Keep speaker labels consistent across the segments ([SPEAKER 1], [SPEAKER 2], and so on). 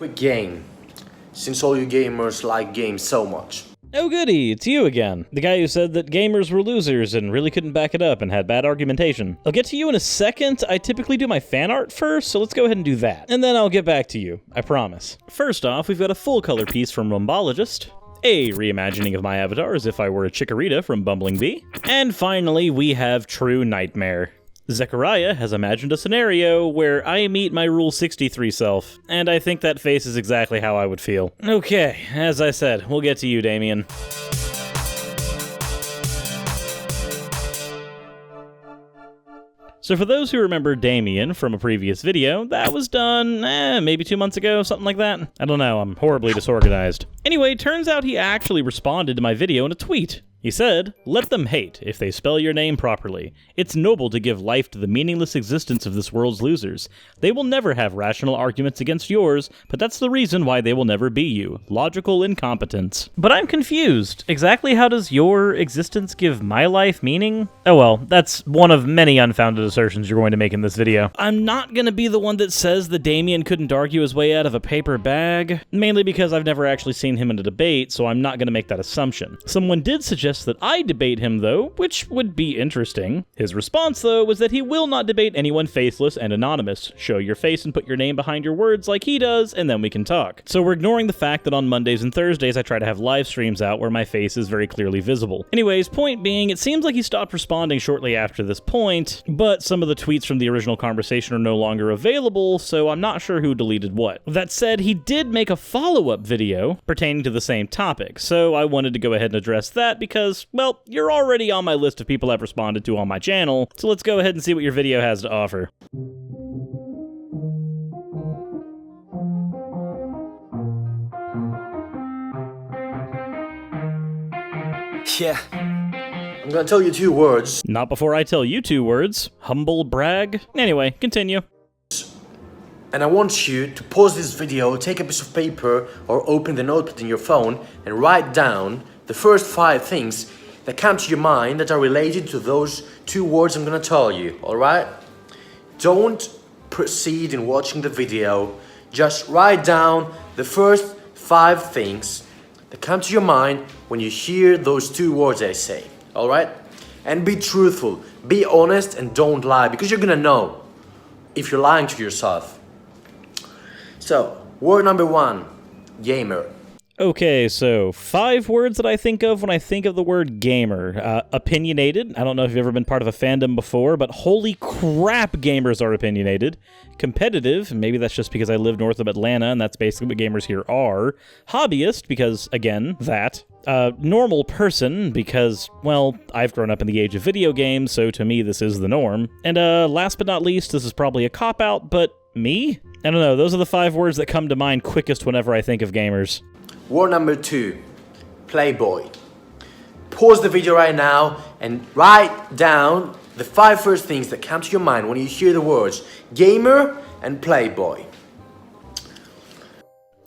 [SPEAKER 1] Quick game, since all you gamers like games so much.
[SPEAKER 2] Oh goody, it's you again. The guy who said that gamers were losers and really couldn't back it up and had bad argumentation. I'll get to you in a second. I typically do my fan art first, so let's go ahead and do that. And then I'll get back to you, I promise. First off, we've got a full color piece from Rumbologist, a reimagining of my avatar as if I were a Chikorita from Bumbling Bee, and finally we have True Nightmare. Zechariah has imagined a scenario where I meet my Rule 63 self, and I think that face is exactly how I would feel. Okay, as I said, we'll get to you, Damien. So for those who remember Damian from a previous video, that was done, maybe 2 months ago, something like that. I don't know, I'm horribly disorganized. Anyway, turns out he actually responded to my video in a tweet. He said, "Let them hate if they spell your name properly. It's noble to give life to the meaningless existence of this world's losers. They will never have rational arguments against yours, but that's the reason why they will never be you. Logical incompetence." But I'm confused. Exactly how does your existence give my life meaning? Oh well, that's one of many unfounded assertions you're going to make in this video. I'm not gonna be the one that says that Damien couldn't argue his way out of a paper bag, mainly because I've never actually seen him in a debate, so I'm not gonna make that assumption. Someone did suggest that I debate him though, which would be interesting. His response though was that he will not debate anyone faceless and anonymous. Show your face and put your name behind your words like he does, and then we can talk. So we're ignoring the fact that on Mondays and Thursdays I try to have live streams out where my face is very clearly visible. Anyways, point being, it seems like he stopped responding shortly after this point, but some of the tweets from the original conversation are no longer available, so I'm not sure who deleted what. That said, he did make a follow-up video pertaining to the same topic, so I wanted to go ahead and address that because, well, you're already on my list of people I've responded to on my channel, so let's go ahead and see what your video has to offer.
[SPEAKER 1] Yeah, I'm gonna tell you 2 words.
[SPEAKER 2] Not before I tell you 2 words. Humble brag. Anyway, continue.
[SPEAKER 1] And I want you to pause this video, take a piece of paper or open the notepad in your phone and write down the first 5 things that come to your mind that are related to those 2 words I'm gonna tell you, alright? Don't proceed in watching the video, just write down the first 5 things that come to your mind when you hear those 2 words I say, alright? And be truthful, be honest, and don't lie, because you're gonna know if you're lying to yourself. So, word number 1, gamer.
[SPEAKER 2] Okay, so 5 words that I think of when I think of the word gamer. Opinionated. I don't know if you've ever been part of a fandom before, but holy crap, gamers are opinionated. Competitive. Maybe that's just because I live north of Atlanta, and that's basically what gamers here are. Hobbyist, because, again, that. Normal person, because, well, I've grown up in the age of video games, so to me this is the norm. And last but not least, this is probably a cop-out, but me? I don't know, those are the 5 words that come to mind quickest whenever I think of gamers.
[SPEAKER 1] Word number 2, playboy. Pause the video right now and write down the 5 first things that come to your mind when you hear the words gamer and playboy.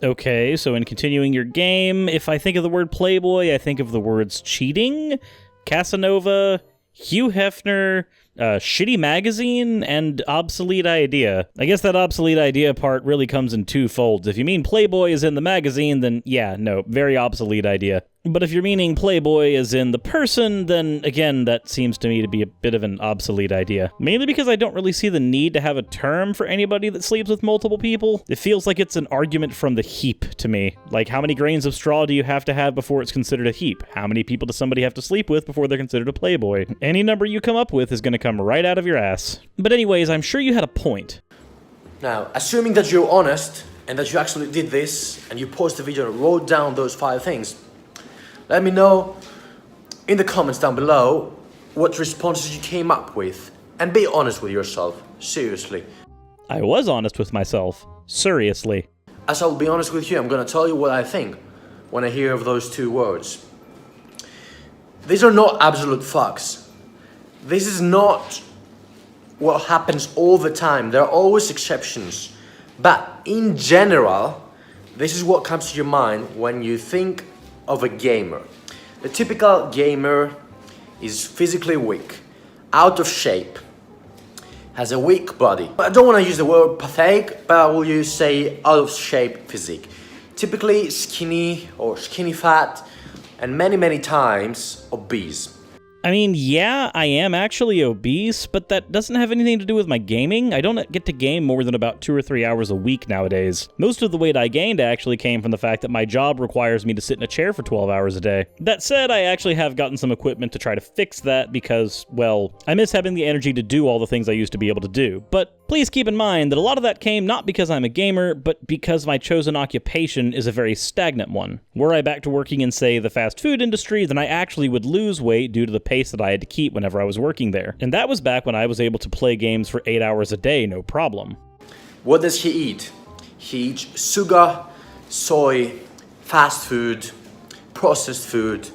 [SPEAKER 2] Okay, so in continuing your game, if I think of the word playboy, I think of the words cheating, Casanova, Hugh Hefner, shitty magazine, and obsolete idea. I guess that obsolete idea part really comes in 2 folds. If you mean Playboy is in the magazine, then yeah, no, very obsolete idea. But if you're meaning Playboy as in the person, then again, that seems to me to be a bit of an obsolete idea. Mainly because I don't really see the need to have a term for anybody that sleeps with multiple people. It feels like it's an argument from the heap to me. Like, how many grains of straw do you have to have before it's considered a heap? How many people does somebody have to sleep with before they're considered a Playboy? Any number you come up with is going to come right out of your ass. But anyways, I'm sure you had a point.
[SPEAKER 1] Now, assuming that you're honest and that you actually did this and you paused the video and wrote down those 5 things, let me know in the comments down below what responses you came up with. And be honest with yourself, seriously.
[SPEAKER 2] I was honest with myself, seriously.
[SPEAKER 1] As I'll be honest with you, I'm gonna tell you what I think when I hear of those 2 words. These are not absolute facts. This is not what happens all the time. There are always exceptions. But in general, this is what comes to your mind when you think of a gamer. The typical gamer is physically weak, out of shape, has a weak body. I don't want to use the word pathetic, but I will use, say, out of shape physique. Typically skinny or skinny fat, and many times obese.
[SPEAKER 2] I mean, yeah, I am actually obese, but that doesn't have anything to do with my gaming. I don't get to game more than about 2 or 3 hours a week nowadays. Most of the weight I gained actually came from the fact that my job requires me to sit in a chair for 12 hours a day. That said, I actually have gotten some equipment to try to fix that because, well, I miss having the energy to do all the things I used to be able to do. But please keep in mind that a lot of that came not because I'm a gamer, but because my chosen occupation is a very stagnant one. Were I back to working in, say, the fast food industry, then I actually would lose weight due to the pace that I had to keep whenever I was working there. And that was back when I was able to play games for 8 hours a day, no problem.
[SPEAKER 1] What does he eat? He eats sugar, soy, fast food, processed food.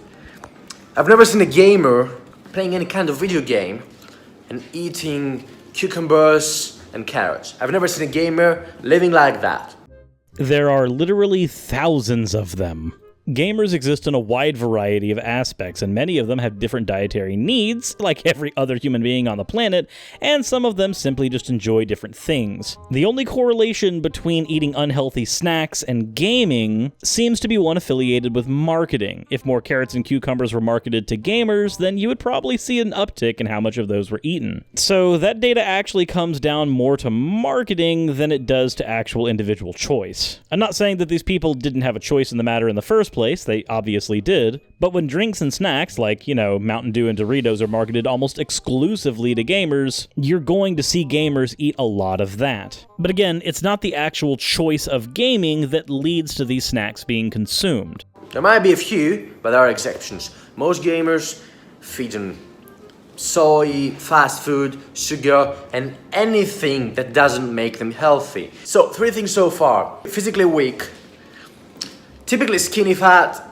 [SPEAKER 1] I've never seen a gamer playing any kind of video game and eating cucumbers and carrots. I've never seen a gamer living like that.
[SPEAKER 2] There are literally thousands of them. Gamers exist in a wide variety of aspects, and many of them have different dietary needs, like every other human being on the planet, and some of them simply just enjoy different things. The only correlation between eating unhealthy snacks and gaming seems to be one affiliated with marketing. If more carrots and cucumbers were marketed to gamers, then you would probably see an uptick in how much of those were eaten. So that data actually comes down more to marketing than it does to actual individual choice. I'm not saying that these people didn't have a choice in the matter in the first place, they obviously did, but when drinks and snacks like, Mountain Dew and Doritos are marketed almost exclusively to gamers, you're going to see gamers eat a lot of that. But again, it's not the actual choice of gaming that leads to these snacks being consumed.
[SPEAKER 1] There might be a few, but there are exceptions. Most gamers feed on soy, fast food, sugar, and anything that doesn't make them healthy. So, 3 things so far. Physically weak, typically skinny fat,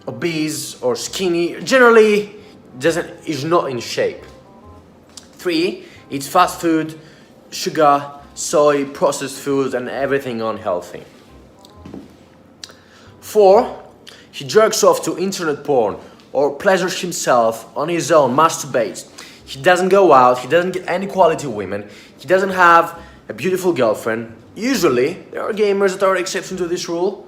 [SPEAKER 1] obese or skinny, generally is not in shape. 3, eats fast food, sugar, soy, processed food, and everything unhealthy. 4, he jerks off to internet porn or pleasures himself on his own, masturbates. He doesn't go out, he doesn't get any quality women, he doesn't have a beautiful girlfriend. Usually, there are gamers that are exceptions to this rule.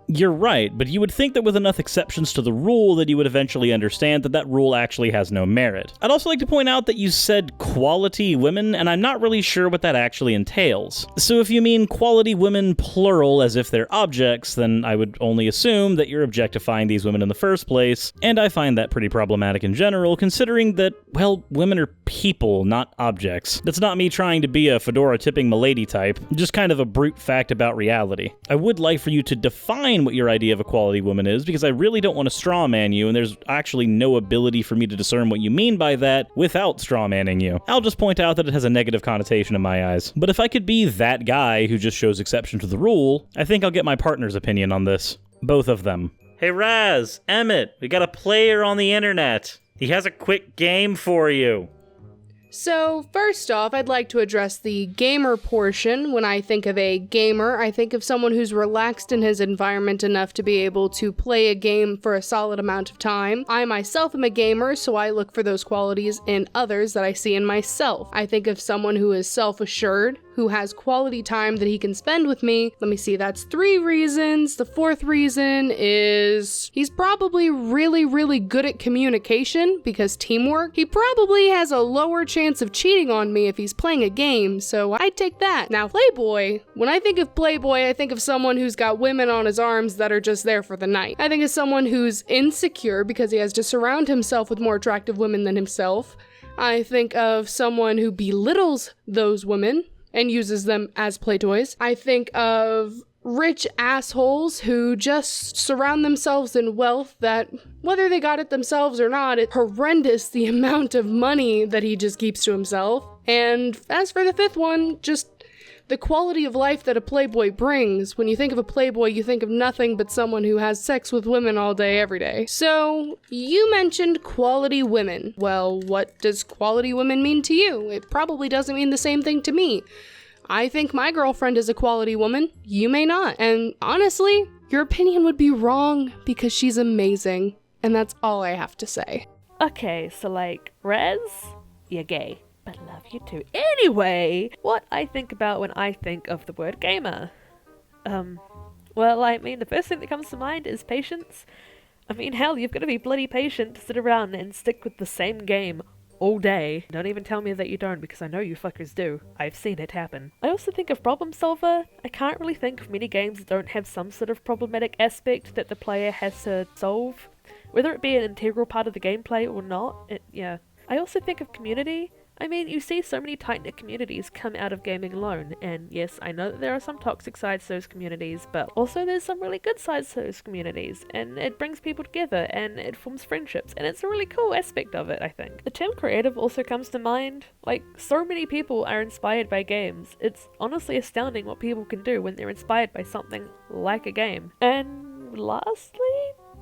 [SPEAKER 2] You're right, but you would think that with enough exceptions to the rule that you would eventually understand that that rule actually has no merit. I'd also like to point out that you said quality women, and I'm not really sure what that actually entails. So if you mean quality women plural as if they're objects, then I would only assume that you're objectifying these women in the first place, and I find that pretty problematic in general, considering that, well, women are people, not objects. That's not me trying to be a fedora-tipping milady type, just kind of a brute fact about reality. I would like for you to define what your idea of a quality woman is, because I really don't want to strawman you, and there's actually no ability for me to discern what you mean by that without strawmanning you. I'll just point out that it has a negative connotation in my eyes. But if I could be that guy who just shows exception to the rule, I think I'll get my partner's opinion on this. Both of them. Hey Raz, Emmett, we got a player on the internet. He has a quick game for you.
[SPEAKER 3] So, first off, I'd like to address the gamer portion. When I think of a gamer, I think of someone who's relaxed in his environment enough to be able to play a game for a solid amount of time. I myself am a gamer, so I look for those qualities in others that I see in myself. I think of someone who is self-assured, who has quality time that he can spend with me. Let me see, that's 3 reasons. The 4th reason is he's probably really good at communication, because teamwork. He probably has a lower chance of cheating on me if he's playing a game, so I'd take that. Now, Playboy. When I think of Playboy, I think of someone who's got women on his arms that are just there for the night. I think of someone who's insecure because he has to surround himself with more attractive women than himself. I think of someone who belittles those women and uses them as play toys. I think of rich assholes who just surround themselves in wealth that, whether they got it themselves or not, it's horrendous the amount of money that he just keeps to himself. And as for the 5th one, just the quality of life that a playboy brings. When you think of a playboy, you think of nothing but someone who has sex with women all day, every day. So, you mentioned quality women. Well, what does quality women mean to you? It probably doesn't mean the same thing to me. I think my girlfriend is a quality woman. You may not. And honestly, your opinion would be wrong because she's amazing. And that's all I have to say.
[SPEAKER 4] Okay, so Rez, you're gay. but love you too. Anyway, what I think about when I think of the word gamer. Well, I mean, the first thing that comes to mind is patience. I mean, hell, you've got to be bloody patient to sit around and stick with the same game all day. Don't even tell me that you don't, because I know you fuckers do. I've seen it happen. I also think of problem solver. I can't really think of many games that don't have some sort of problematic aspect that the player has to solve. Whether it be an integral part of the gameplay or not, yeah. I also think of community. I mean, you see so many tight-knit communities come out of gaming alone, and yes, I know that there are some toxic sides to those communities, but also there's some really good sides to those communities, and it brings people together, and it forms friendships, and it's a really cool aspect of it, I think. The term creative also comes to mind. Like, so many people are inspired by games. It's honestly astounding what people can do when they're inspired by something like a game. And lastly,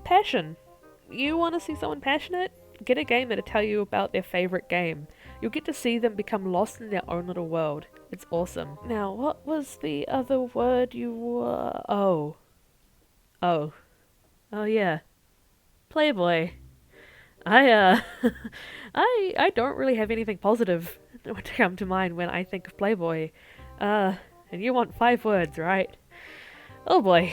[SPEAKER 4] passion. You want to see someone passionate? Get a gamer to tell you about their favorite game. You'll get to see them become lost in their own little world. It's awesome. Now, what was the other word you were... Oh, yeah. Playboy. I don't really have anything positive to come to mind when I think of Playboy. And you want 5 words, right? Oh boy.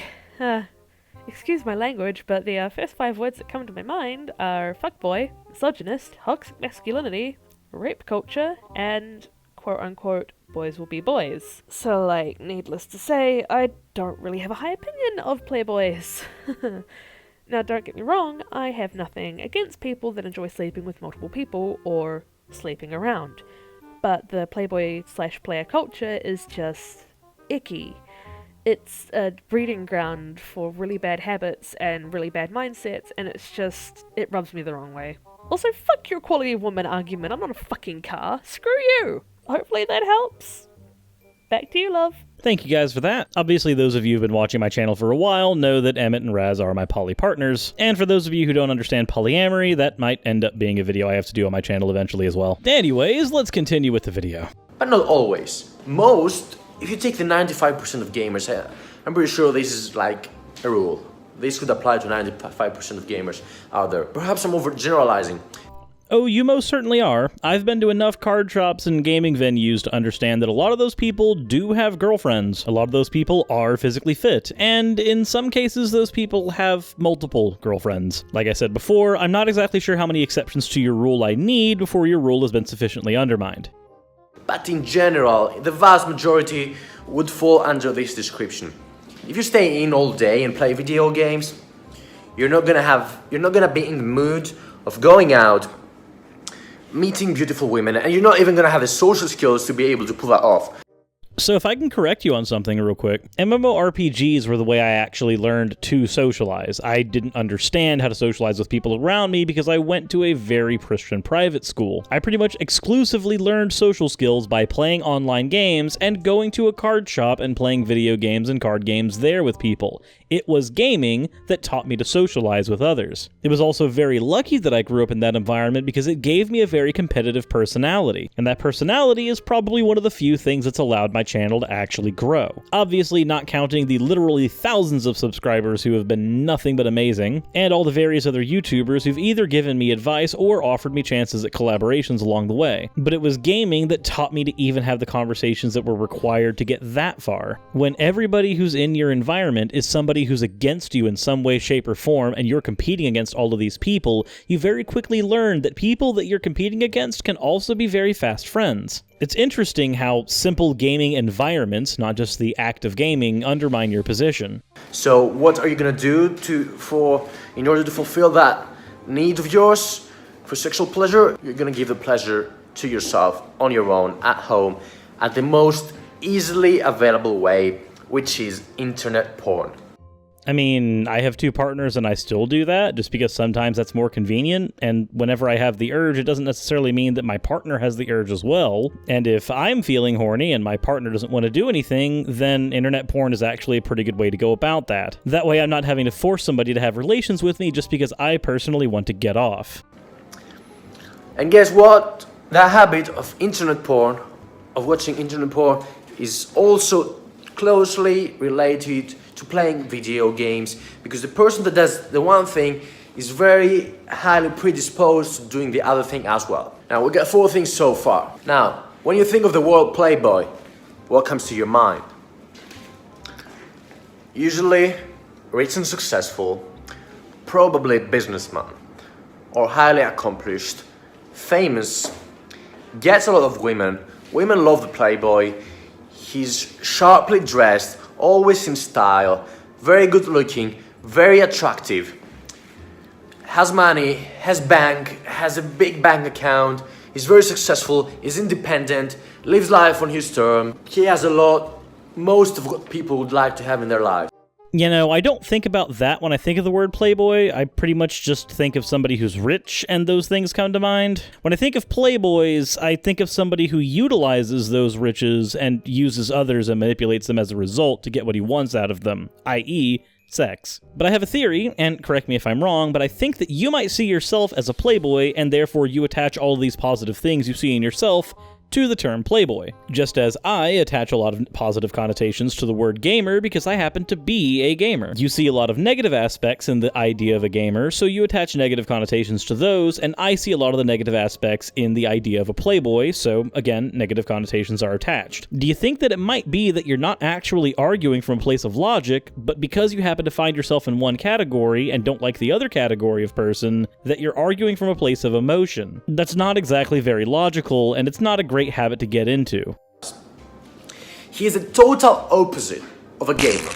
[SPEAKER 4] Excuse my language, but the first 5 words that come to my mind are fuckboy, misogynist, toxic masculinity, rape culture, and quote-unquote boys will be boys. So, like, needless to say, I don't really have a high opinion of playboys. Now, don't get me wrong, I have nothing against people that enjoy sleeping with multiple people or sleeping around. But the playboy/player culture is just icky. It's a breeding ground for really bad habits and really bad mindsets, and it rubs me the wrong way. Also, fuck your quality of woman argument. I'm not a fucking car. Screw you. Hopefully that helps. Back to you, love.
[SPEAKER 2] Thank you guys for that. Obviously, those of you who've been watching my channel for a while know that Emmett and Raz are my poly partners. And for those of you who don't understand polyamory, that might end up being a video I have to do on my channel eventually as well. Anyways, let's continue with the video.
[SPEAKER 1] But not always. Most, if you take the 95% of gamers, I'm pretty sure this is like a rule. This could apply to 95% of gamers out there. Perhaps I'm overgeneralizing.
[SPEAKER 2] Oh, you most certainly are. I've been to enough card shops and gaming venues to understand that a lot of those people do have girlfriends. A lot of those people are physically fit, and in some cases those people have multiple girlfriends. Like I said before, I'm not exactly sure how many exceptions to your rule I need before your rule has been sufficiently undermined.
[SPEAKER 1] But in general, the vast majority would fall under this description. If you stay in all day and play video games, you're not gonna be in the mood of going out, meeting beautiful women, and you're not even gonna have the social skills to be able to pull that off.
[SPEAKER 2] So if I can correct you on something real quick, MMORPGs were the way I actually learned to socialize. I didn't understand how to socialize with people around me because I went to a very Christian private school. I pretty much exclusively learned social skills by playing online games and going to a card shop and playing video games and card games there with people. It was gaming that taught me to socialize with others. It was also very lucky that I grew up in that environment because it gave me a very competitive personality, and that personality is probably one of the few things that's allowed my channel to actually grow. Obviously not counting the literally thousands of subscribers who have been nothing but amazing, and all the various other YouTubers who've either given me advice or offered me chances at collaborations along the way. But it was gaming that taught me to even have the conversations that were required to get that far. When everybody who's in your environment is somebody who's against you in some way, shape, or form, and you're competing against all of these people, you very quickly learn that people that you're competing against can also be very fast friends. It's interesting how simple gaming environments, not just the act of gaming, undermine your position.
[SPEAKER 1] So what are you gonna do in order to fulfill that need of yours for sexual pleasure? You're gonna give the pleasure to yourself on your own at home at the most easily available way, which is internet porn.
[SPEAKER 2] I mean, I have 2 partners and I still do that just because sometimes that's more convenient, and whenever I have the urge, it doesn't necessarily mean that my partner has the urge as well. And if I'm feeling horny and my partner doesn't want to do anything, then internet porn is actually a pretty good way to go about that. That way I'm not having to force somebody to have relations with me just because I personally want to get off.
[SPEAKER 1] And guess what? That habit of internet porn, of watching internet porn, is also closely related to playing video games, because the person that does the one thing is very highly predisposed to doing the other thing as well. Now, we got 4 things so far. Now, when you think of the word playboy, what comes to your mind? Usually, rich and successful, probably a businessman, or highly accomplished, famous, gets a lot of women. Women love the playboy. He's sharply dressed, always in style, very good looking, very attractive, has money, has a big bank account, he's very successful, is independent, lives life on his term. He has a lot, most of what people would like to have in their life.
[SPEAKER 2] You know, I don't think about that when I think of the word playboy. I pretty much just think of somebody who's rich, and those things come to mind. When I think of playboys, I think of somebody who utilizes those riches and uses others and manipulates them as a result to get what he wants out of them, i.e., sex. But I have a theory, and correct me if I'm wrong, but I think that you might see yourself as a playboy, and therefore you attach all of these positive things you see in yourself to the term playboy. Just as I attach a lot of positive connotations to the word gamer because I happen to be a gamer. You see a lot of negative aspects in the idea of a gamer, so you attach negative connotations to those, and I see a lot of the negative aspects in the idea of a playboy, so again, negative connotations are attached. Do you think that it might be that you're not actually arguing from a place of logic, but because you happen to find yourself in one category and don't like the other category of person, that you're arguing from a place of emotion? That's not exactly very logical, and it's not a great habit to get into.
[SPEAKER 1] He is a total opposite of a gamer.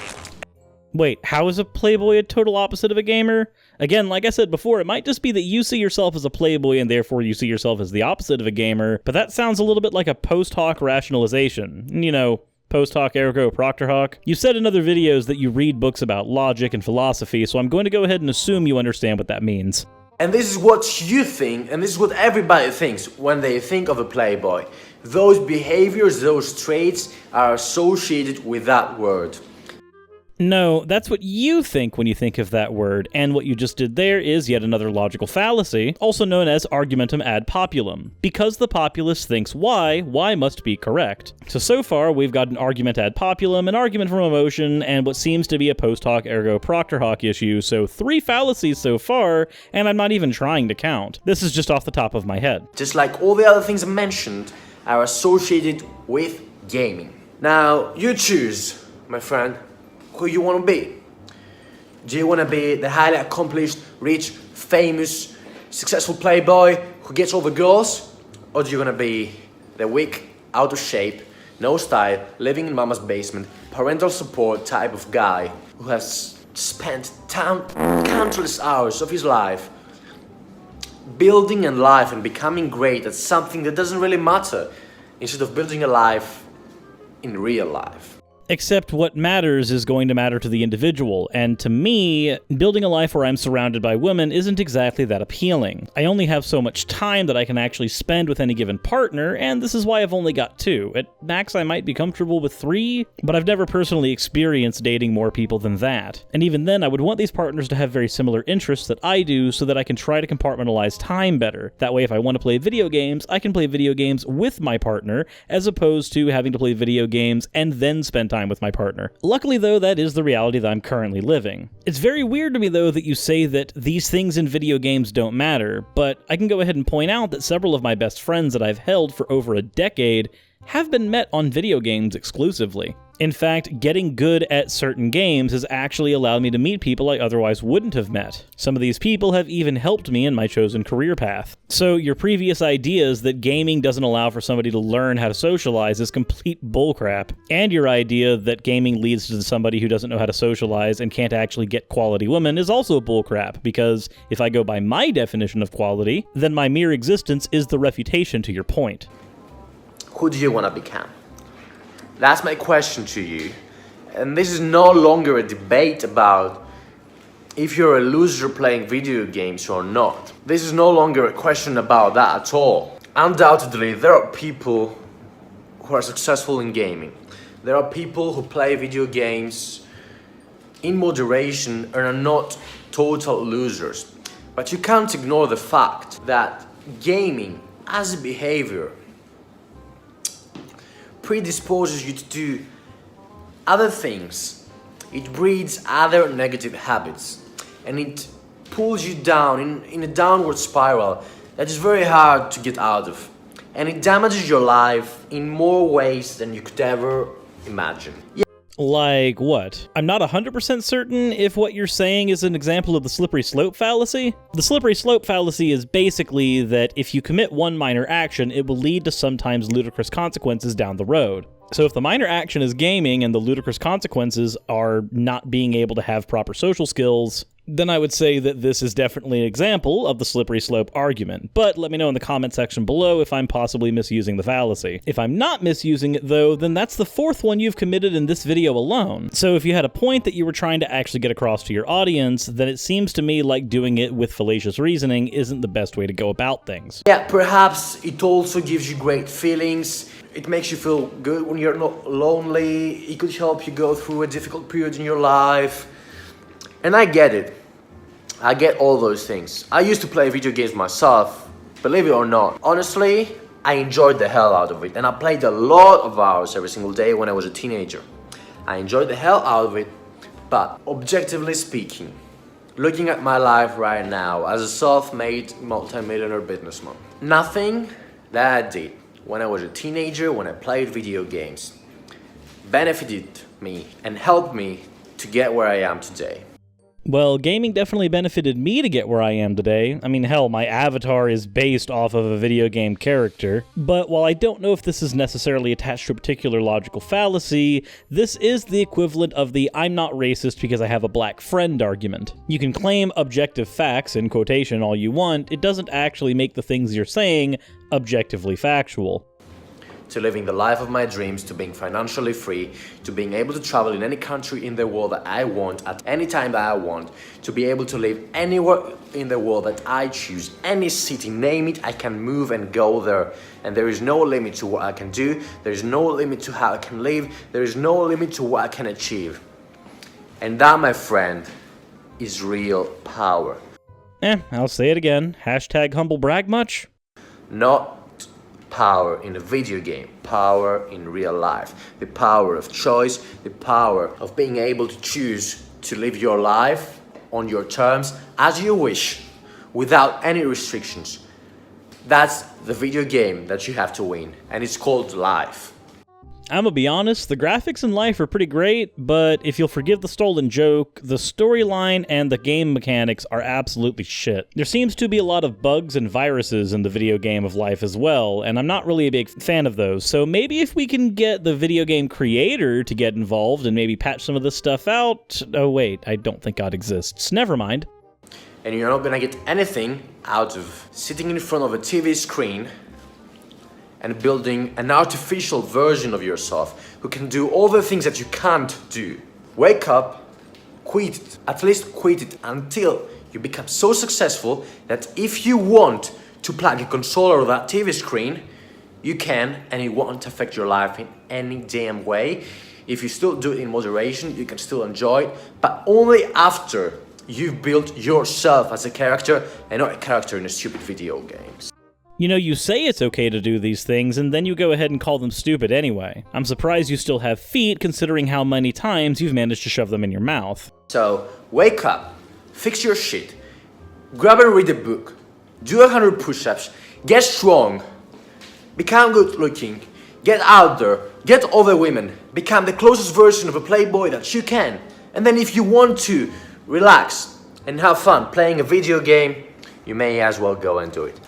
[SPEAKER 2] Wait, how is a playboy a total opposite of a gamer? Again, like I said before, it might just be that you see yourself as a playboy and therefore you see yourself as the opposite of a gamer, but that sounds a little bit like a post hoc rationalization. You know, post hoc ergo propter hoc. You said in other videos that you read books about logic and philosophy, so I'm going to go ahead and assume you understand what that means.
[SPEAKER 1] And this is what you think, and this is what everybody thinks when they think of a playboy. Those behaviors, those traits are associated with that word.
[SPEAKER 2] No, that's what you think when you think of that word, and what you just did there is yet another logical fallacy, also known as argumentum ad populum. Because the populace thinks Y must be correct. So far, we've got an argument ad populum, an argument from emotion, and what seems to be a post hoc ergo propter hoc issue, so 3 fallacies so far, and I'm not even trying to count. This is just off the top of my head.
[SPEAKER 1] Just like all the other things I mentioned, are associated with gaming. Now, you choose, my friend, who you want to be. Do you want to be the highly accomplished, rich, famous, successful playboy who gets all the girls? Or do you want to be the weak, out of shape, no style, living in mama's basement, parental support type of guy who has spent countless hours of his life building a life and becoming great at something that doesn't really matter, instead of building a life in real life?
[SPEAKER 2] Except what matters is going to matter to the individual, and to me, building a life where I'm surrounded by women isn't exactly that appealing. I only have so much time that I can actually spend with any given partner, and this is why I've only got 2. At max, I might be comfortable with 3, but I've never personally experienced dating more people than that. And even then, I would want these partners to have very similar interests that I do so that I can try to compartmentalize time better. That way, if I want to play video games, I can play video games with my partner, as opposed to having to play video games and then spend time with my partner. Luckily, though, that is the reality that I'm currently living. It's very weird to me, though, that you say that these things in video games don't matter, but I can go ahead and point out that several of my best friends that I've held for over a decade have been met on video games exclusively. In fact, getting good at certain games has actually allowed me to meet people I otherwise wouldn't have met. Some of these people have even helped me in my chosen career path. So your previous ideas that gaming doesn't allow for somebody to learn how to socialize is complete bullcrap. And your idea that gaming leads to somebody who doesn't know how to socialize and can't actually get quality women is also bullcrap, because if I go by my definition of quality, then my mere existence is the refutation to your point.
[SPEAKER 1] Who do you want to become? That's my question to you. And this is no longer a debate about if you're a loser playing video games or not. This is no longer a question about that at all. Undoubtedly, there are people who are successful in gaming. There are people who play video games in moderation and are not total losers. But you can't ignore the fact that gaming as a behavior predisposes you to do other things. It breeds other negative habits, and it pulls you down in a downward spiral that is very hard to get out of. And it damages your life in more ways than you could ever imagine.
[SPEAKER 2] Like what? I'm not 100% certain if what you're saying is an example of the slippery slope fallacy. The slippery slope fallacy is basically that if you commit one minor action, it will lead to sometimes ludicrous consequences down the road. So if the minor action is gaming and the ludicrous consequences are not being able to have proper social skills, then I would say that this is definitely an example of the slippery slope argument. But let me know in the comment section below if I'm possibly misusing the fallacy. If I'm not misusing it though, then that's the fourth one you've committed in this video alone. So if you had a point that you were trying to actually get across to your audience, then it seems to me like doing it with fallacious reasoning isn't the best way to go about things.
[SPEAKER 1] Yeah, perhaps it also gives you great feelings. It makes you feel good when you're not lonely. It could help you go through a difficult period in your life. And I get it. I get all those things. I used to play video games myself, believe it or not. Honestly, I enjoyed the hell out of it. And I played a lot of hours every single day when I was a teenager. I enjoyed the hell out of it. But objectively speaking, looking at my life right now as a self-made multi-millionaire businessman, nothing that I did when I was a teenager, when I played video games, benefited me and helped me to get where I am today.
[SPEAKER 2] Well, gaming definitely benefited me to get where I am today. I mean, hell, my avatar is based off of a video game character. But while I don't know if this is necessarily attached to a particular logical fallacy, this is the equivalent of the I'm not racist because I have a black friend argument. You can claim objective facts, in quotation, all you want, it doesn't actually make the things you're saying objectively factual.
[SPEAKER 1] To living the life of my dreams, to being financially free, to being able to travel in any country in the world that I want, at any time that I want, to be able to live anywhere in the world that I choose, any city, name it, I can move and go there. And there is no limit to what I can do, there is no limit to how I can live, there is no limit to what I can achieve. And that, my friend, is real power.
[SPEAKER 2] I'll say it again. Hashtag humble brag much?
[SPEAKER 1] Not power in a video game, power in real life, the power of choice, the power of being able to choose to live your life on your terms as you wish, without any restrictions. That's the video game that you have to win, and it's called life.
[SPEAKER 2] I'm gonna be honest, the graphics in life are pretty great, but if you'll forgive the stolen joke, the storyline and the game mechanics are absolutely shit. There seems to be a lot of bugs and viruses in the video game of life as well, and I'm not really a big fan of those, so maybe if we can get the video game creator to get involved and maybe patch some of this stuff out... Oh wait, I don't think God exists. Never mind.
[SPEAKER 1] And you're not gonna get anything out of sitting in front of a TV screen and building an artificial version of yourself who can do all the things that you can't do. Wake up, quit it, at least quit it until you become so successful that if you want to plug a controller or that TV screen, you can, and it won't affect your life in any damn way. If you still do it in moderation, you can still enjoy it, but only after you've built yourself as a character and not a character in a stupid video games.
[SPEAKER 2] You know, you say it's okay to do these things, and then you go ahead and call them stupid anyway. I'm surprised you still have feet, considering how many times you've managed to shove them in your mouth.
[SPEAKER 1] So, wake up, fix your shit, grab and read a book, do 100 push-ups, get strong, become good looking, get out there, get over women, become the closest version of a playboy that you can. And then if you want to relax and have fun playing a video game, you may as well go and do it.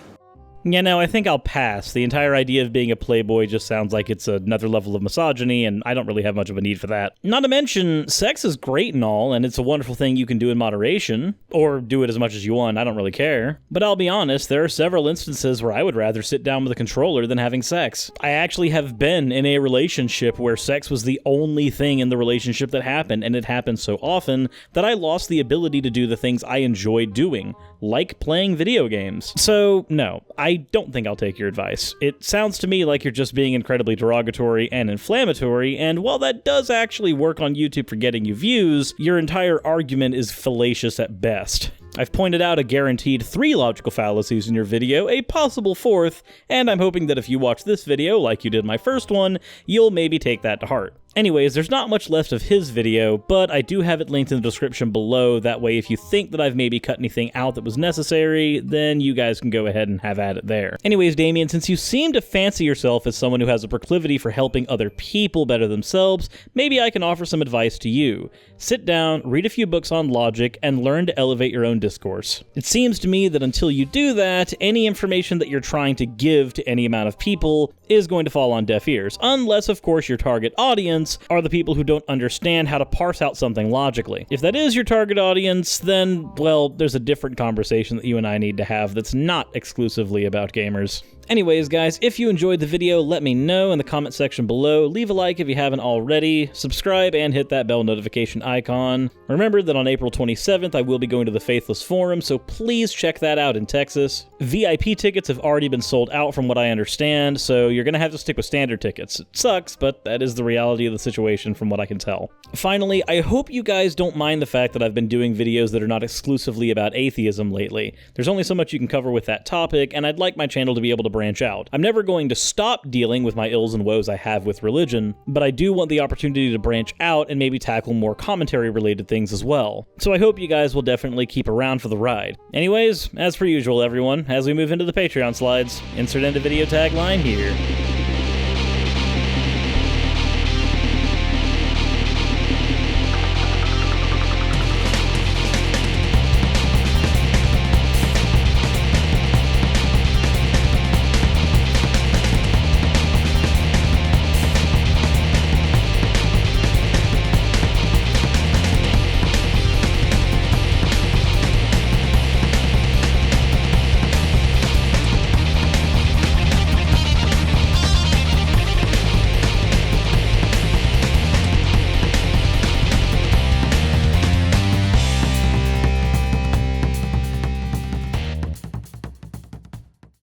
[SPEAKER 2] Yeah, no, I think I'll pass. The entire idea of being a playboy just sounds like it's another level of misogyny, and I don't really have much of a need for that. Not to mention, sex is great and all, and it's a wonderful thing you can do in moderation, or do it as much as you want, I don't really care. But I'll be honest, there are several instances where I would rather sit down with a controller than having sex. I actually have been in a relationship where sex was the only thing in the relationship that happened, and it happened so often that I lost the ability to do the things I enjoyed doing, like playing video games. So, no, I don't think I'll take your advice. It sounds to me like you're just being incredibly derogatory and inflammatory, and while that does actually work on YouTube for getting you views, your entire argument is fallacious at best. I've pointed out a guaranteed 3 logical fallacies in your video, a possible 4th, and I'm hoping that if you watch this video like you did my first one, you'll maybe take that to heart. Anyways, there's not much left of his video, but I do have it linked in the description below. That way, if you think that I've maybe cut anything out that was necessary, then you guys can go ahead and have at it there. Anyways, Damien, since you seem to fancy yourself as someone who has a proclivity for helping other people better themselves, maybe I can offer some advice to you. Sit down, read a few books on logic, and learn to elevate your own discourse. It seems to me that until you do that, any information that you're trying to give to any amount of people is going to fall on deaf ears, unless, of course, your target audience are the people who don't understand how to parse out something logically. If that is your target audience, then, well, there's a different conversation that you and I need to have that's not exclusively about gamers. Anyways, guys, if you enjoyed the video, let me know in the comment section below. Leave a like if you haven't already, subscribe, and hit that bell notification icon. Remember that on April 27th, I will be going to the Faithless Forum, so please check that out in Texas. VIP tickets have already been sold out from what I understand, so you're gonna have to stick with standard tickets. It sucks, but that is the reality of the situation from what I can tell. Finally, I hope you guys don't mind the fact that I've been doing videos that are not exclusively about atheism lately. There's only so much you can cover with that topic, and I'd like my channel to be able to branch out. I'm never going to stop dealing with my ills and woes I have with religion, but I do want the opportunity to branch out and maybe tackle more commentary-related things as well. So I hope you guys will definitely keep around for the ride. Anyways, as per usual, everyone, as we move into the Patreon slides, insert end of video tagline here.